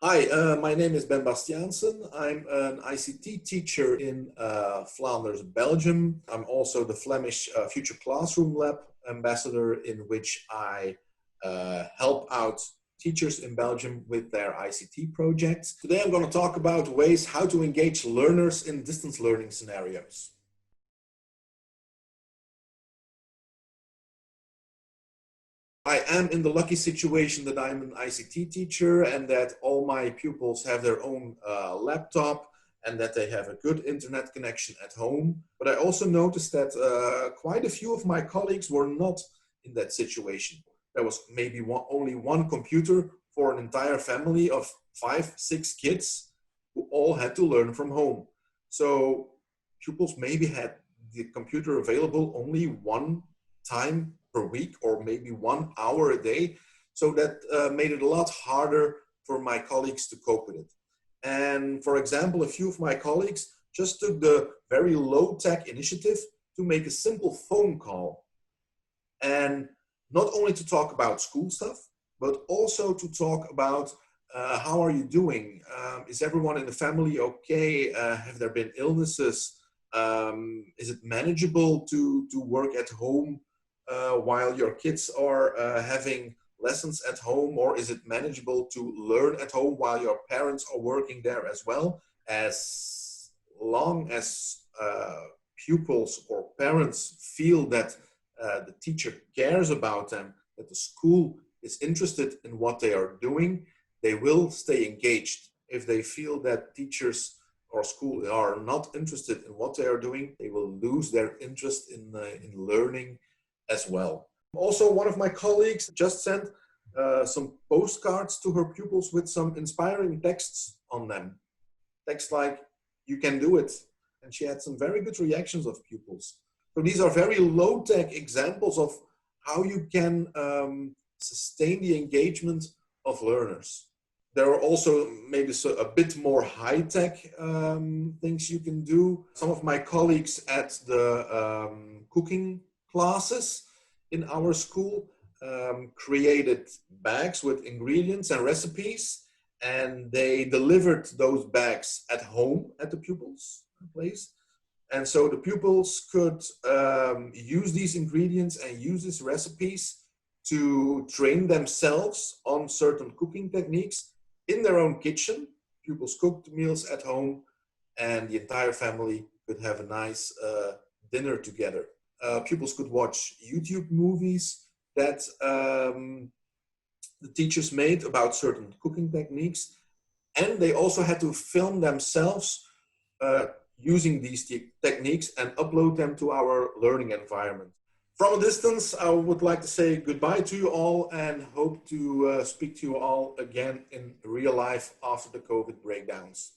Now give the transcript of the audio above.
Hi, my name is Ben Bastiaansen. I'm an ICT teacher in Flanders, Belgium. I'm also the Flemish Future Classroom Lab ambassador, in which I help out teachers in Belgium with their ICT projects. Today I'm going to talk about ways how to engage learners in distance learning scenarios. I am in the lucky situation that I'm an ICT teacher and that all my pupils have their own laptop and that they have a good internet connection at home. But I also noticed that quite a few of my colleagues were not in that situation. There was maybe only one computer for an entire family of 5, 6 kids who all had to learn from home. So pupils maybe had the computer available only one time per week or maybe 1 hour a day. So that made it a lot harder for my colleagues to cope with it. And for example, a few of my colleagues just took the very low-tech initiative to make a simple phone call. And not only to talk about school stuff, but also to talk about how are you doing? Is everyone in the family okay? Have there been illnesses? Is it manageable to work at home while your kids are having lessons at home, or is it manageable to learn at home while your parents are working there as well? As long as pupils or parents feel that the teacher cares about them, that the school is interested in what they are doing, they will stay engaged. If they feel that teachers or school are not interested in what they are doing, they will lose their interest in learning as well. Also, one of my colleagues just sent some postcards to her pupils with some inspiring texts on them. Text like, "You can do it." And she had some very good reactions of pupils. So these are very low-tech examples of how you can sustain the engagement of learners. There are also maybe a bit more high-tech things you can do. Some of my colleagues at the cooking classes in our school created bags with ingredients and recipes, and they delivered those bags at home at the pupils' place. And so the pupils could use these ingredients and use these recipes to train themselves on certain cooking techniques in their own kitchen. Pupils cooked meals at home, and the entire family could have a nice dinner together. Pupils could watch YouTube movies that the teachers made about certain cooking techniques, and they also had to film themselves using these techniques and upload them to our learning environment. From a distance, I would like to say goodbye to you all and hope to speak to you all again in real life after the COVID breakdowns.